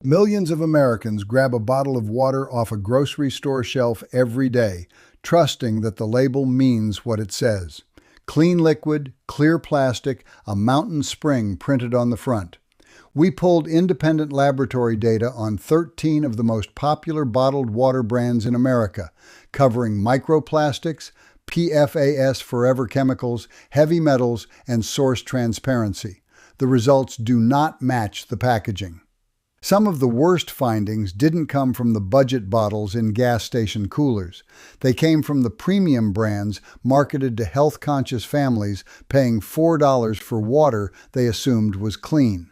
Millions of Americans grab a bottle of water off a grocery store shelf every day, trusting that the label means what it says. Clean liquid, clear plastic, a mountain spring printed on the front. We pulled independent laboratory data on 13 of the most popular bottled water brands in America, covering microplastics, PFAS forever chemicals, heavy metals, and source transparency. The results do not match the packaging. Some of the worst findings didn't come from the budget bottles in gas station coolers. They came from the premium brands marketed to health-conscious families paying $4 for water they assumed was clean.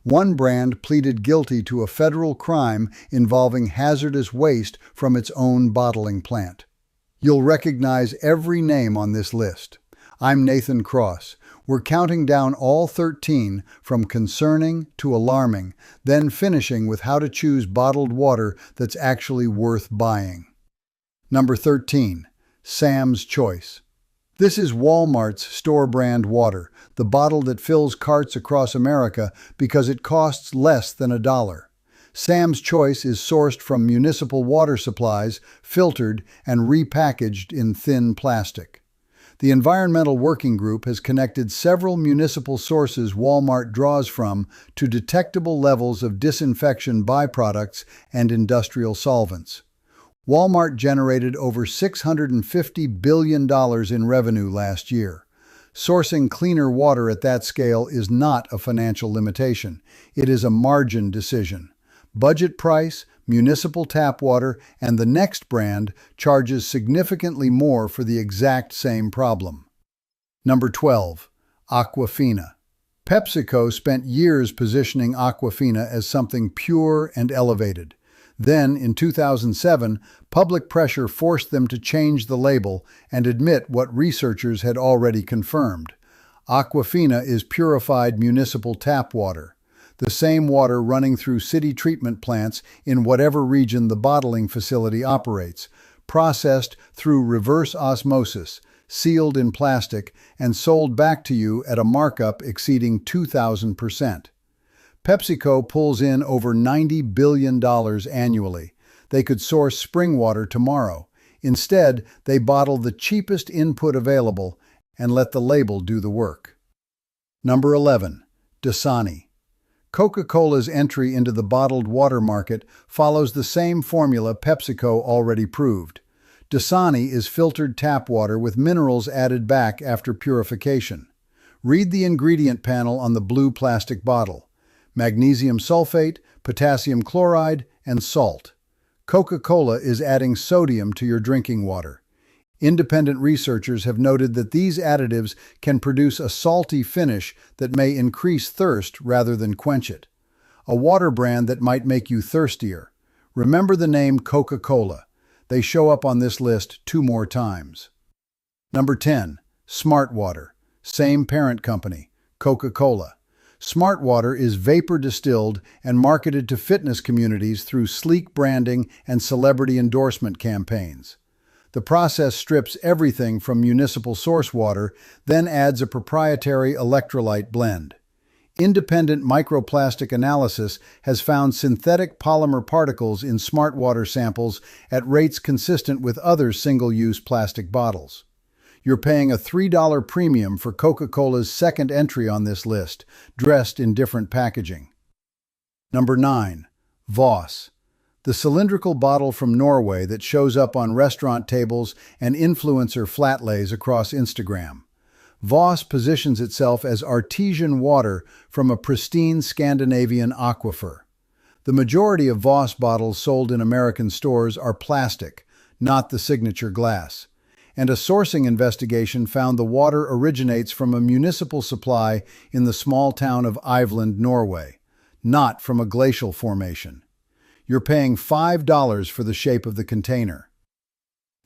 One brand pleaded guilty to a federal crime involving hazardous waste from its own bottling plant. You'll recognize every name on this list. I'm Nathan Cross. We're counting down all 13 from concerning to alarming, then finishing with how to choose bottled water that's actually worth buying. Number 13. Sam's Choice. This is Walmart's store brand water, the bottle that fills carts across America because it costs less than $1. Sam's Choice is sourced from municipal water supplies, filtered, and repackaged in thin plastic. The Environmental Working Group has connected several municipal sources Walmart draws from to detectable levels of disinfection byproducts and industrial solvents. Walmart generated over $650 billion in revenue last year. Sourcing cleaner water at that scale is not a financial limitation. It is a margin decision. Budget price, municipal tap water, and the next brand charges significantly more for the exact same problem. Number 12. Aquafina. PepsiCo spent years positioning Aquafina as something pure and elevated. Then, in 2007, public pressure forced them to change the label and admit what researchers had already confirmed. Aquafina is purified municipal tap water, the same water running through city treatment plants in whatever region the bottling facility operates, processed through reverse osmosis, sealed in plastic, and sold back to you at a markup exceeding 2,000%. PepsiCo pulls in over $90 billion annually. They could source spring water tomorrow. Instead, they bottle the cheapest input available and let the label do the work. Number 11. Dasani. Coca-Cola's entry into the bottled water market follows the same formula PepsiCo already proved. Dasani is filtered tap water with minerals added back after purification. Read the ingredient panel on the blue plastic bottle. Magnesium sulfate, potassium chloride, and salt. Coca-Cola is adding sodium to your drinking water. Independent researchers have noted that these additives can produce a salty finish that may increase thirst rather than quench it. A water brand that might make you thirstier. Remember the name Coca-Cola. They show up on this list 2 more times. Number 10. Smart Water. Same parent company, Coca-Cola. Smart Water is vapor distilled and marketed to fitness communities through sleek branding and celebrity endorsement campaigns. The process strips everything from municipal source water, then adds a proprietary electrolyte blend. Independent microplastic analysis has found synthetic polymer particles in smart water samples at rates consistent with other single-use plastic bottles. You're paying a $3 premium for Coca-Cola's second entry on this list, dressed in different packaging. Number 9. Voss. The cylindrical bottle from Norway that shows up on restaurant tables and influencer flat lays across Instagram. Voss positions itself as artesian water from a pristine Scandinavian aquifer. The majority of Voss bottles sold in American stores are plastic, not the signature glass. And a sourcing investigation found the water originates from a municipal supply in the small town of Iveland, Norway, not from a glacial formation. You're paying $5 for the shape of the container.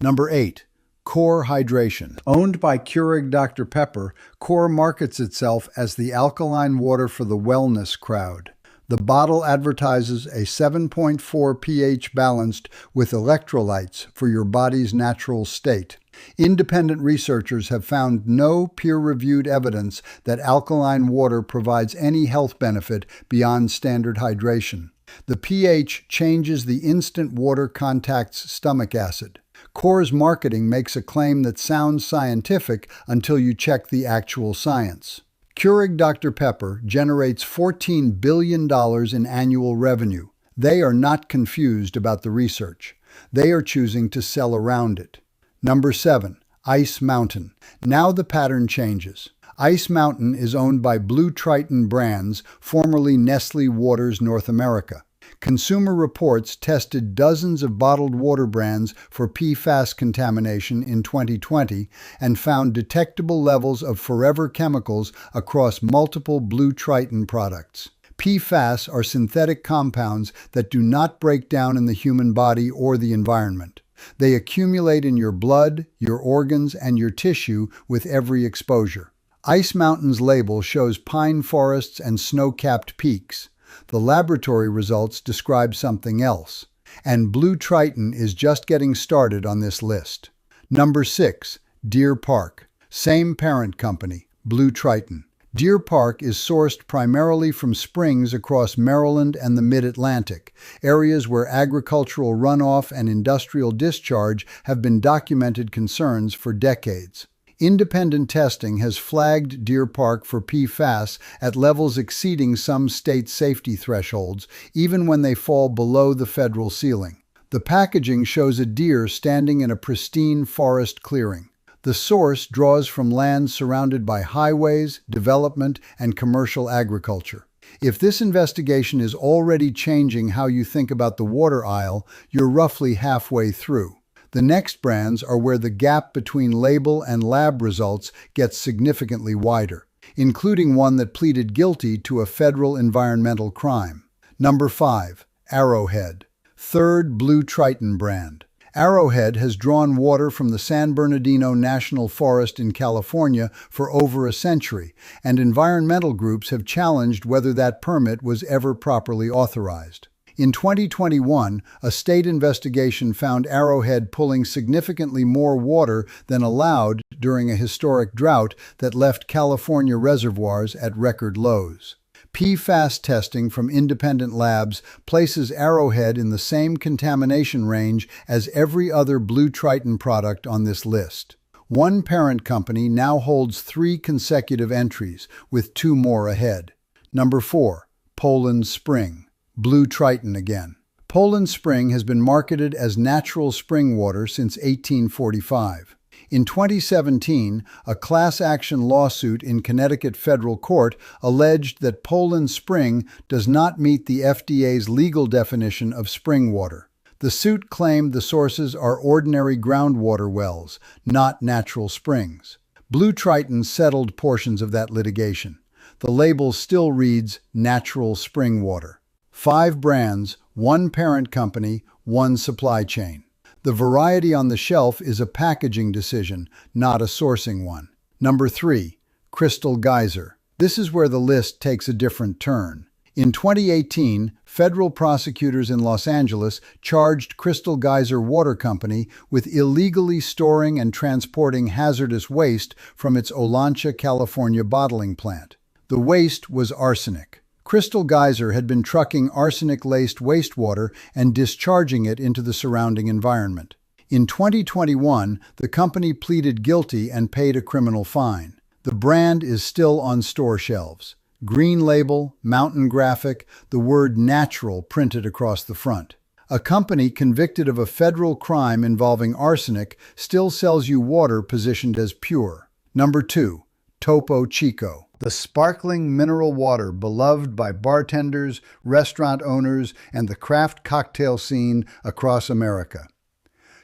Number 8. Core Hydration. Owned by Keurig Dr. Pepper, Core markets itself as the alkaline water for the wellness crowd. The bottle advertises a 7.4 pH balanced with electrolytes for your body's natural state. Independent researchers have found no peer-reviewed evidence that alkaline water provides any health benefit beyond standard hydration. The pH changes the instant water contact's stomach acid. Coors marketing makes a claim that sounds scientific until you check the actual science. Keurig Dr. Pepper generates $14 billion in annual revenue. They are not confused about the research. They are choosing to sell around it. Number 7. Ice Mountain. Now the pattern changes. Ice Mountain is owned by Blue Triton Brands, formerly Nestle Waters North America. Consumer Reports tested dozens of bottled water brands for PFAS contamination in 2020 and found detectable levels of forever chemicals across multiple Blue Triton products. PFAS are synthetic compounds that do not break down in the human body or the environment. They accumulate in your blood, your organs, and your tissue with every exposure. Ice Mountain's label shows pine forests and snow-capped peaks. The laboratory results describe something else. And Blue Triton is just getting started on this list. Number 6. Deer Park. Same parent company, Blue Triton. Deer Park is sourced primarily from springs across Maryland and the Mid-Atlantic, areas where agricultural runoff and industrial discharge have been documented concerns for decades. Independent testing has flagged Deer Park for PFAS at levels exceeding some state safety thresholds, even when they fall below the federal ceiling. The packaging shows a deer standing in a pristine forest clearing. The source draws from lands surrounded by highways, development, and commercial agriculture. If this investigation is already changing how you think about the water aisle, you're roughly halfway through. The next brands are where the gap between label and lab results gets significantly wider, including one that pleaded guilty to a federal environmental crime. Number 5. Arrowhead. Third Blue Triton brand. Arrowhead has drawn water from the San Bernardino National Forest in California for over a century, and environmental groups have challenged whether that permit was ever properly authorized. In 2021, a state investigation found Arrowhead pulling significantly more water than allowed during a historic drought that left California reservoirs at record lows. PFAS testing from independent labs places Arrowhead in the same contamination range as every other Blue Triton product on this list. One parent company now holds 3 consecutive entries, with 2 more ahead. Number 4. Poland Spring. Blue Triton again. Poland Spring has been marketed as natural spring water since 1845. In 2017, a class action lawsuit in Connecticut federal court alleged that Poland Spring does not meet the FDA's legal definition of spring water. The suit claimed the sources are ordinary groundwater wells, not natural springs. Blue Triton settled portions of that litigation. The label still reads natural spring water. 5 brands, 1 parent company, 1 supply chain. The variety on the shelf is a packaging decision, not a sourcing one. Number 3. Crystal Geyser. This is where the list takes a different turn. In 2018, federal prosecutors in Los Angeles charged Crystal Geyser Water Company with illegally storing and transporting hazardous waste from its Olancha, California bottling plant. The waste was arsenic. Crystal Geyser had been trucking arsenic-laced wastewater and discharging it into the surrounding environment. In 2021, the company pleaded guilty and paid a criminal fine. The brand is still on store shelves. Green label, mountain graphic, the word natural printed across the front. A company convicted of a federal crime involving arsenic still sells you water positioned as pure. Number 2. Topo Chico. The sparkling mineral water beloved by bartenders, restaurant owners, and the craft cocktail scene across America.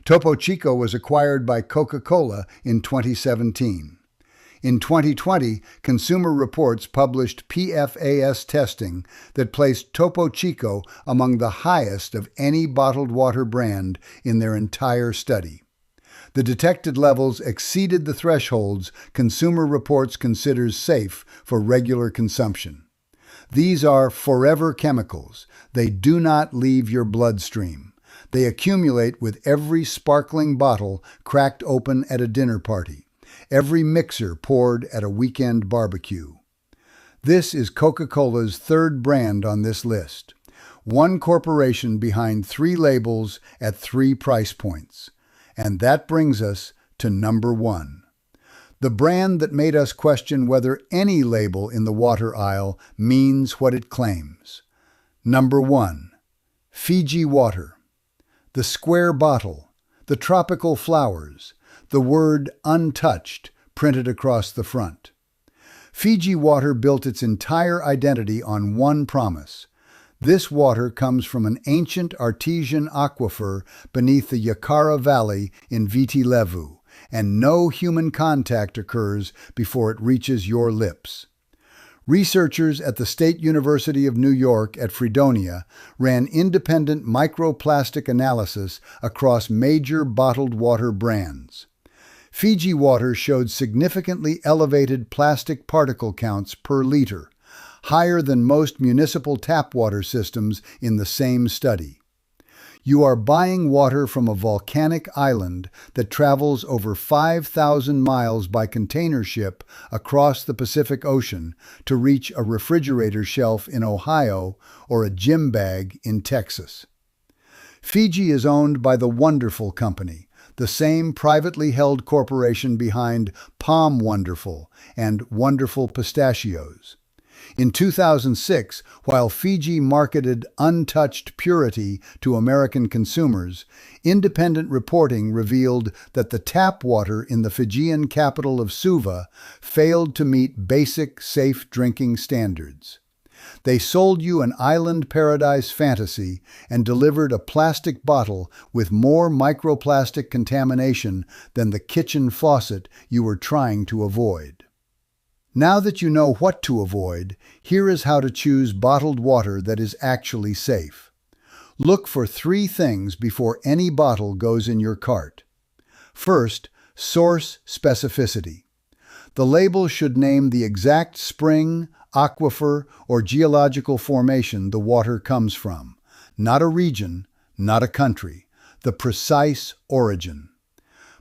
Topo Chico was acquired by Coca-Cola in 2017. In 2020, Consumer Reports published PFAS testing that placed Topo Chico among the highest of any bottled water brand in their entire study. The detected levels exceeded the thresholds Consumer Reports considers safe for regular consumption. These are forever chemicals. They do not leave your bloodstream. They accumulate with every sparkling bottle cracked open at a dinner party, every mixer poured at a weekend barbecue. This is Coca-Cola's 3rd brand on this list. One corporation behind three labels at three price points. And that brings us to number one. The brand that made us question whether any label in the water aisle means what it claims. Number one, Fiji Water. The square bottle, the tropical flowers, the word untouched printed across the front. Fiji Water built its entire identity on one promise. This water comes from an ancient artesian aquifer beneath the Yakara Valley in Viti Levu, and no human contact occurs before it reaches your lips. Researchers at the State University of New York at Fredonia ran independent microplastic analysis across major bottled water brands. Fiji Water showed significantly elevated plastic particle counts per liter, higher than most municipal tap water systems in the same study. You are buying water from a volcanic island that travels over 5,000 miles by container ship across the Pacific Ocean to reach a refrigerator shelf in Ohio or a gym bag in Texas. Fiji is owned by the Wonderful Company, the same privately held corporation behind Palm Wonderful and Wonderful Pistachios. In 2006, while Fiji marketed untouched purity to American consumers, independent reporting revealed that the tap water in the Fijian capital of Suva failed to meet basic safe drinking standards. They sold you an island paradise fantasy and delivered a plastic bottle with more microplastic contamination than the kitchen faucet you were trying to avoid. Now that you know what to avoid, here is how to choose bottled water that is actually safe. Look for three things before any bottle goes in your cart. First, source specificity. The label should name the exact spring, aquifer, or geological formation the water comes from. Not a region, not a country. The precise origin.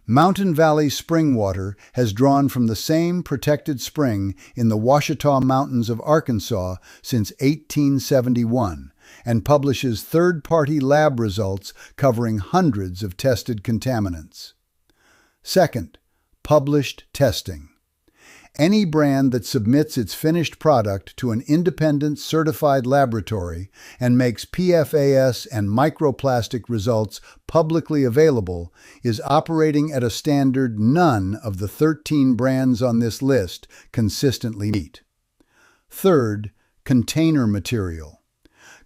Mountain Valley spring water has drawn from the same protected spring in the Ouachita Mountains of Arkansas since 1871 and publishes third-party lab results covering hundreds of tested contaminants. Second, published testing. Any brand that submits its finished product to an independent certified laboratory and makes PFAS and microplastic results publicly available is operating at a standard none of the 13 brands on this list consistently meet. Third, container material.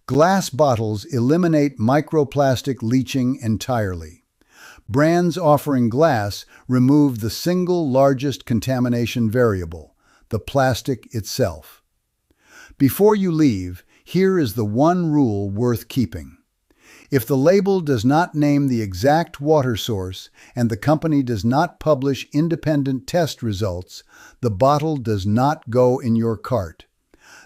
Glass bottles eliminate microplastic leaching entirely. Brands offering glass remove the single largest contamination variable, the plastic itself. Before you leave, here is the one rule worth keeping. If the label does not name the exact water source and the company does not publish independent test results, the bottle does not go in your cart.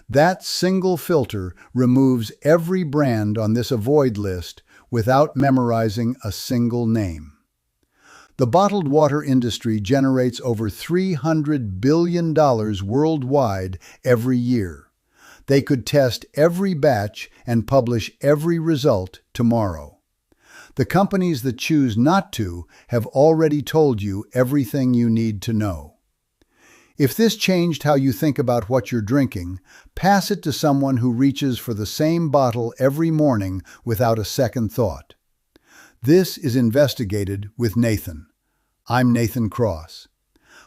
That single filter removes every brand on this avoid list without memorizing a single name. The bottled water industry generates over $300 billion worldwide every year. They could test every batch and publish every result tomorrow. The companies that choose not to have already told you everything you need to know. If this changed how you think about what you're drinking, pass it to someone who reaches for the same bottle every morning without a second thought. This is Investigated with Nathan. I'm Nathan Cross.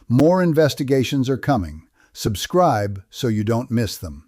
More investigations are coming. Subscribe so you don't miss them.